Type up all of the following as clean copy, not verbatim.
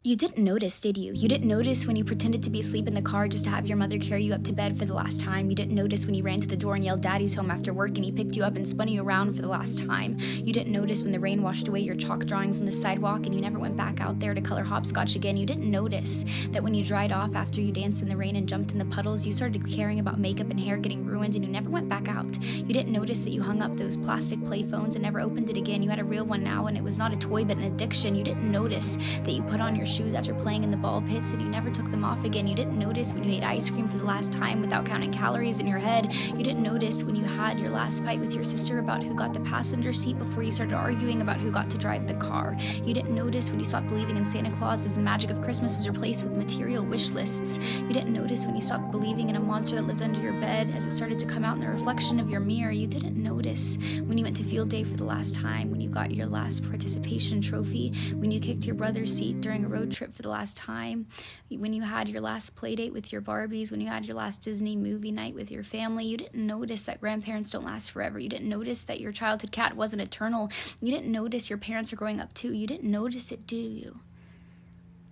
You didn't notice, did you? You didn't notice when you pretended to be asleep in the car just to have your mother carry you up to bed for the last time. You didn't notice when you ran to the door and yelled "Daddy's home" after work and he picked you up and spun you around for the last time. You didn't notice when the rain washed away your chalk drawings on the sidewalk and you never went back out there to color hopscotch again. You didn't notice that when you dried off after you danced in the rain and jumped in the puddles, you started caring about makeup and hair getting ruined and you never went back out. You didn't notice that you hung up those plastic play phones and never opened it again. You had a real one now and it was not a toy but an addiction. You didn't notice that you put on your shoes after playing in the ball pits and you never took them off again. You didn't notice when you ate ice cream for the last time without counting calories in your head. You didn't notice when you had your last fight with your sister about who got the passenger seat before you started arguing about who got to drive the car. You didn't notice when you stopped believing in Santa Claus as the magic of Christmas was replaced with material wish lists. You didn't notice when you stopped believing in a monster that lived under your bed as it started to come out in the reflection of your mirror. You didn't notice when you went to field day for the last time, when you got your last participation trophy, when you kicked your brother's seat during a road trip for the last time, when you had your last play date with your Barbies, when you had your last Disney movie night with your family. You didn't notice that grandparents don't last forever. You didn't notice that your childhood cat wasn't eternal. You didn't notice your parents are growing up too. You didn't notice it, do you?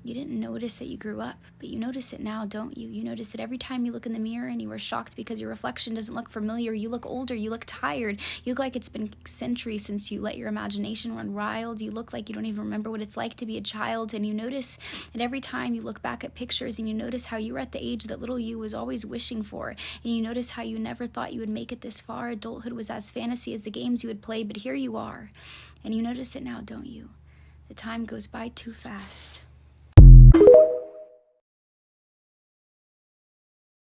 You didn't notice that you grew up, but you notice it now, don't you? You notice it every time you look in the mirror and you are shocked because your reflection doesn't look familiar. You look older, you look tired, you look like it's been centuries since you let your imagination run wild. You look like you don't even remember what it's like to be a child, and you notice that every time you look back at pictures and you notice how you were at the age that little you was always wishing for, and you notice how you never thought you would make it this far. Adulthood was as fantasy as the games you would play, but here you are, and you notice it now, don't you? The time goes by too fast.